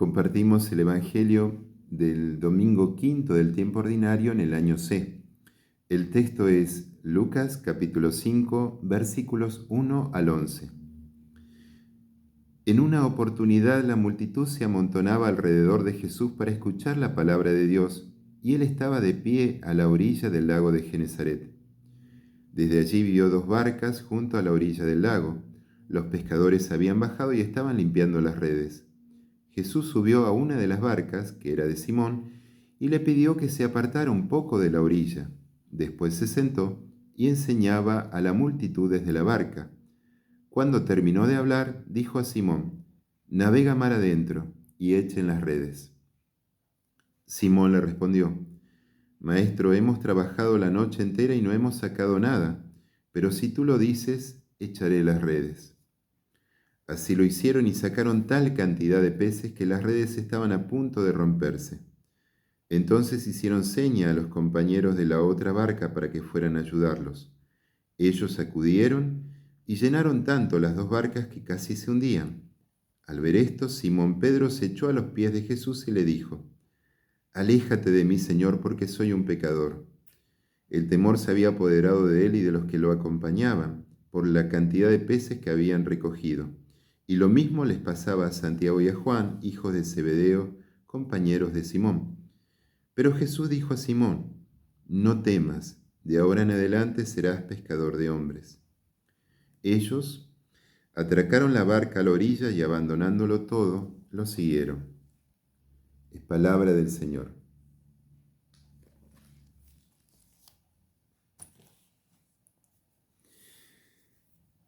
Compartimos el Evangelio del domingo quinto del tiempo ordinario en el año C. El texto es Lucas capítulo 5, versículos 1 al 11. En una oportunidad la multitud se amontonaba alrededor de Jesús para escuchar la palabra de Dios, y él estaba de pie a la orilla del lago de Genesaret. Desde allí vio dos barcas junto a la orilla del lago. Los pescadores habían bajado y estaban limpiando las redes. Jesús subió a una de las barcas, que era de Simón, y le pidió que se apartara un poco de la orilla. Después se sentó y enseñaba a la multitud desde la barca. Cuando terminó de hablar, dijo a Simón: «Navega mar adentro y echen las redes». Simón le respondió: «Maestro, hemos trabajado la noche entera y no hemos sacado nada, pero si tú lo dices, echaré las redes». Así lo hicieron y sacaron tal cantidad de peces que las redes estaban a punto de romperse. Entonces hicieron seña a los compañeros de la otra barca para que fueran a ayudarlos. Ellos acudieron y llenaron tanto las dos barcas que casi se hundían. Al ver esto, Simón Pedro se echó a los pies de Jesús y le dijo: «Aléjate de mí, Señor, porque soy un pecador». El temor se había apoderado de él y de los que lo acompañaban, por la cantidad de peces que habían recogido. Y lo mismo les pasaba a Santiago y a Juan, hijos de Zebedeo, compañeros de Simón. Pero Jesús dijo a Simón: «No temas, de ahora en adelante serás pescador de hombres». Ellos atracaron la barca a la orilla y abandonándolo todo, lo siguieron. Es palabra del Señor.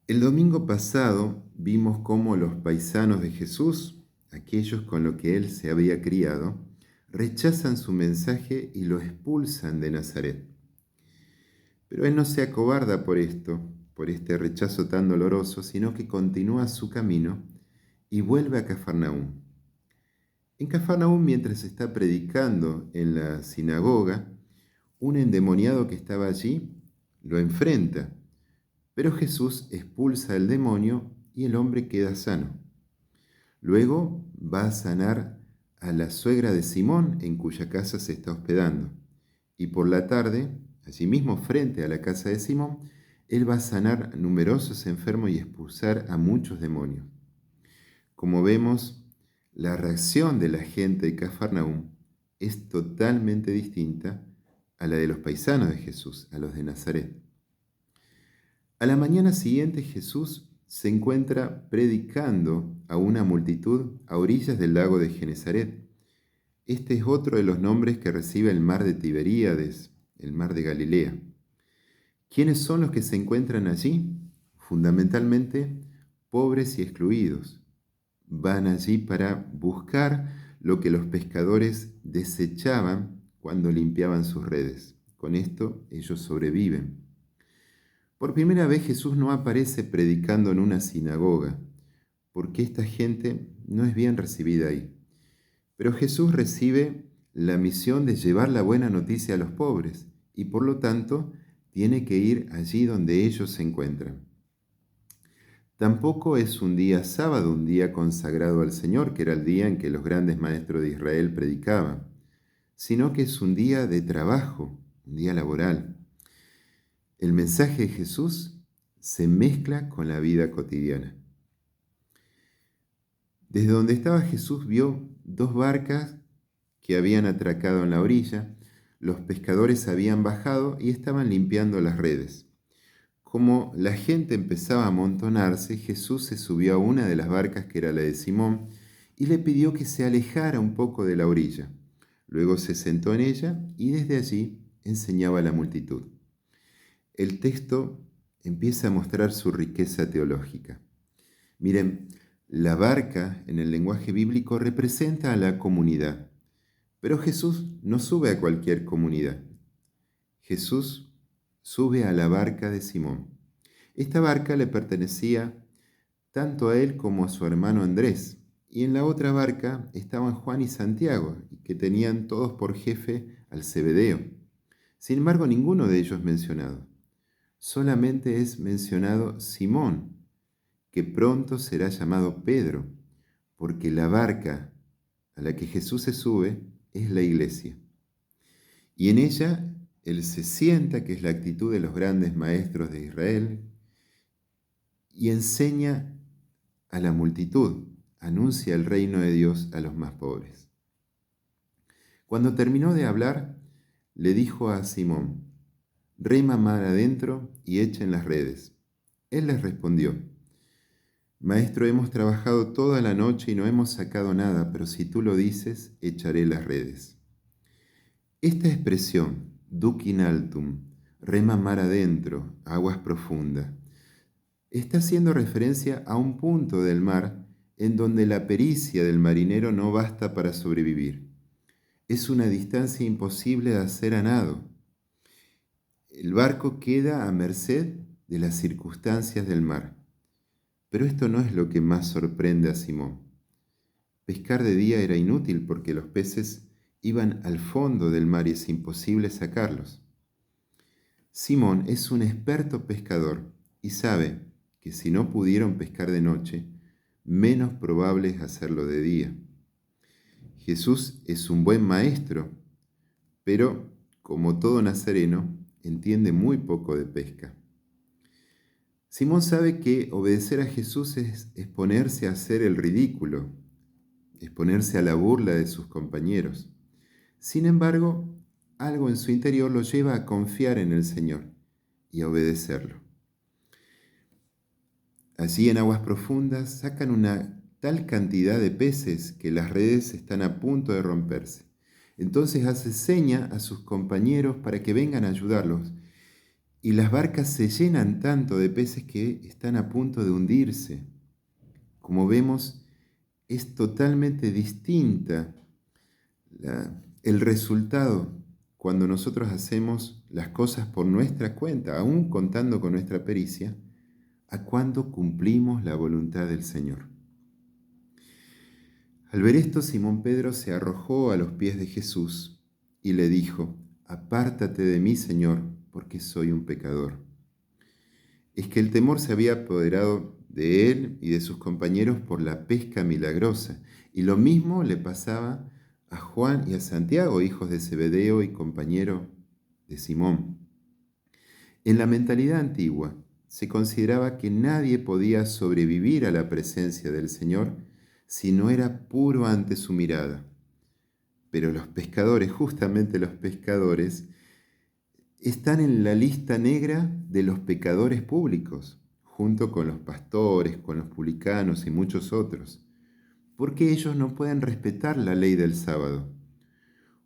El domingo pasado vimos cómo los paisanos de Jesús, aquellos con los que él se había criado, rechazan su mensaje y lo expulsan de Nazaret. Pero él no se acobarda por esto, por este rechazo tan doloroso, sino que continúa su camino y vuelve a Cafarnaúm. En Cafarnaúm, mientras está predicando en la sinagoga, un endemoniado que estaba allí lo enfrenta. Pero Jesús expulsa al demonio y el hombre queda sano. Luego va a sanar a la suegra de Simón, en cuya casa se está hospedando. Y por la tarde, allí mismo frente a la casa de Simón, él va a sanar numerosos enfermos y expulsar a muchos demonios. Como vemos, la reacción de la gente de Cafarnaúm es totalmente distinta a la de los paisanos de Jesús, a los de Nazaret. A la mañana siguiente Jesús se encuentra predicando a una multitud a orillas del lago de Genesaret. Este es otro de los nombres que recibe el mar de Tiberíades, el mar de Galilea. ¿Quiénes son los que se encuentran allí? Fundamentalmente, pobres y excluidos. Van allí para buscar lo que los pescadores desechaban cuando limpiaban sus redes. Con esto ellos sobreviven. Por primera vez Jesús no aparece predicando en una sinagoga, porque esta gente no es bien recibida ahí. Pero Jesús recibe la misión de llevar la buena noticia a los pobres y por lo tanto tiene que ir allí donde ellos se encuentran. Tampoco es un día sábado, un día consagrado al Señor, que era el día en que los grandes maestros de Israel predicaban, sino que es un día de trabajo, un día laboral. El mensaje de Jesús se mezcla con la vida cotidiana. Desde donde estaba Jesús vio dos barcas que habían atracado en la orilla. Los pescadores habían bajado y estaban limpiando las redes. Como la gente empezaba a amontonarse, Jesús se subió a una de las barcas, que era la de Simón, y le pidió que se alejara un poco de la orilla. Luego se sentó en ella y desde allí enseñaba a la multitud. El texto empieza a mostrar su riqueza teológica. Miren, la barca en el lenguaje bíblico representa a la comunidad, pero Jesús no sube a cualquier comunidad. Jesús sube a la barca de Simón. Esta barca le pertenecía tanto a él como a su hermano Andrés, y en la otra barca estaban Juan y Santiago, que tenían todos por jefe al Zebedeo. Sin embargo, ninguno de ellos mencionado. Solamente es mencionado Simón, que pronto será llamado Pedro, porque la barca a la que Jesús se sube es la iglesia. Y en ella Él se sienta, que es la actitud de los grandes maestros de Israel, y enseña a la multitud, anuncia el reino de Dios a los más pobres. Cuando terminó de hablar, le dijo a Simón: rema mar adentro y echen las redes. Él les respondió: Maestro, hemos trabajado toda la noche y no hemos sacado nada, pero si tú lo dices, echaré las redes. Esta expresión, duc in altum, rema mar adentro, aguas profundas, está haciendo referencia a un punto del mar en donde la pericia del marinero no basta para sobrevivir. Es una distancia imposible de hacer a nado. El barco queda a merced de las circunstancias del mar. Pero esto no es lo que más sorprende a Simón. Pescar de día era inútil porque los peces iban al fondo del mar y es imposible sacarlos. Simón es un experto pescador y sabe que si no pudieron pescar de noche, menos probable es hacerlo de día. Jesús es un buen maestro, pero como todo nazareno, entiende muy poco de pesca. Simón sabe que obedecer a Jesús es exponerse a hacer el ridículo, exponerse a la burla de sus compañeros. Sin embargo, algo en su interior lo lleva a confiar en el Señor y a obedecerlo. Allí en aguas profundas sacan una tal cantidad de peces que las redes están a punto de romperse. Entonces hace seña a sus compañeros para que vengan a ayudarlos, y las barcas se llenan tanto de peces que están a punto de hundirse. Como vemos, es totalmente distinta el resultado cuando nosotros hacemos las cosas por nuestra cuenta, aún contando con nuestra pericia, a cuando cumplimos la voluntad del Señor. Al ver esto, Simón Pedro se arrojó a los pies de Jesús y le dijo: apártate de mí, Señor, porque soy un pecador. Es que el temor se había apoderado de él y de sus compañeros por la pesca milagrosa, y lo mismo le pasaba a Juan y a Santiago, hijos de Zebedeo y compañero de Simón. En la mentalidad antigua se consideraba que nadie podía sobrevivir a la presencia del Señor si no era puro ante su mirada. Pero los pescadores, justamente los pescadores, están en la lista negra de los pecadores públicos, junto con los pastores, con los publicanos y muchos otros, porque ellos no pueden respetar la ley del sábado.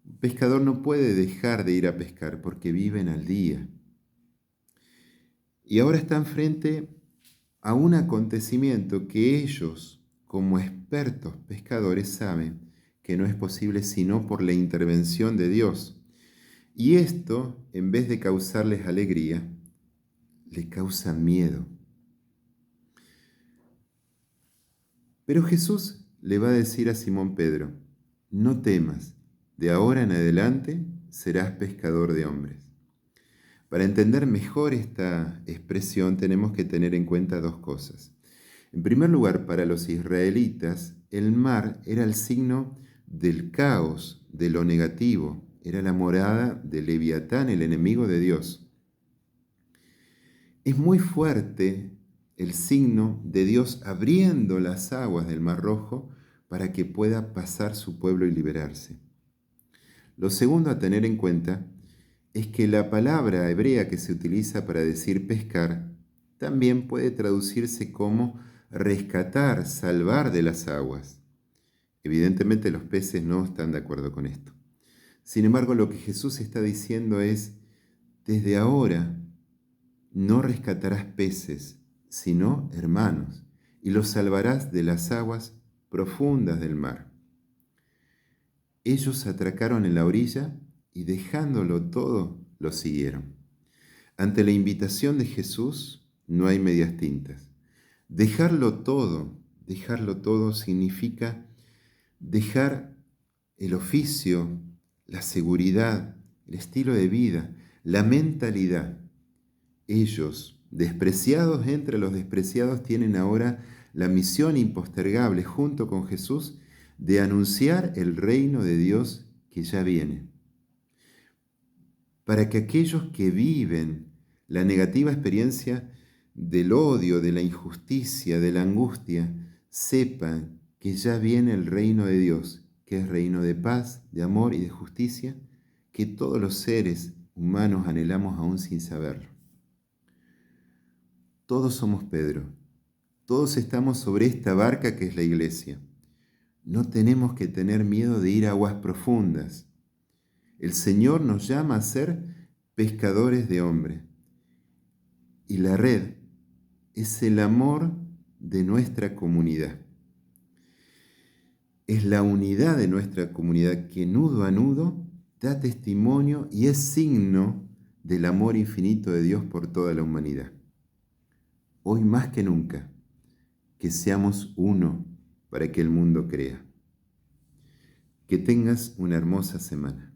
Un pescador no puede dejar de ir a pescar porque viven al día. Y ahora están frente a un acontecimiento que ellos, como expertos pescadores, saben que no es posible sino por la intervención de Dios. Y esto, en vez de causarles alegría, les causa miedo. Pero Jesús le va a decir a Simón Pedro: no temas, de ahora en adelante serás pescador de hombres. Para entender mejor esta expresión tenemos que tener en cuenta dos cosas. En primer lugar, para los israelitas, el mar era el signo del caos, de lo negativo, era la morada de Leviatán, el enemigo de Dios. Es muy fuerte el signo de Dios abriendo las aguas del Mar Rojo para que pueda pasar su pueblo y liberarse. Lo segundo a tener en cuenta es que la palabra hebrea que se utiliza para decir pescar también puede traducirse como rescatar, salvar de las aguas. Evidentemente los peces no están de acuerdo con esto. Sin embargo, lo que Jesús está diciendo es: desde ahora no rescatarás peces, sino hermanos, y los salvarás de las aguas profundas del mar. Ellos atracaron en la orilla y dejándolo todo, lo siguieron. Ante la invitación de Jesús no hay medias tintas. Dejarlo todo significa dejar el oficio, la seguridad, el estilo de vida, la mentalidad. Ellos, despreciados entre los despreciados, tienen ahora la misión impostergable junto con Jesús de anunciar el reino de Dios que ya viene, para que aquellos que viven la negativa experiencia del odio, de la injusticia, de la angustia, sepan que ya viene el reino de Dios, que es reino de paz, de amor y de justicia, que todos los seres humanos anhelamos aún sin saberlo. Todos somos Pedro, todos estamos sobre esta barca que es la iglesia. No tenemos que tener miedo de ir a aguas profundas. El Señor nos llama a ser pescadores de hombres. Y la red es el amor de nuestra comunidad. Es la unidad de nuestra comunidad que nudo a nudo da testimonio y es signo del amor infinito de Dios por toda la humanidad. Hoy más que nunca, que seamos uno para que el mundo crea. Que tengas una hermosa semana.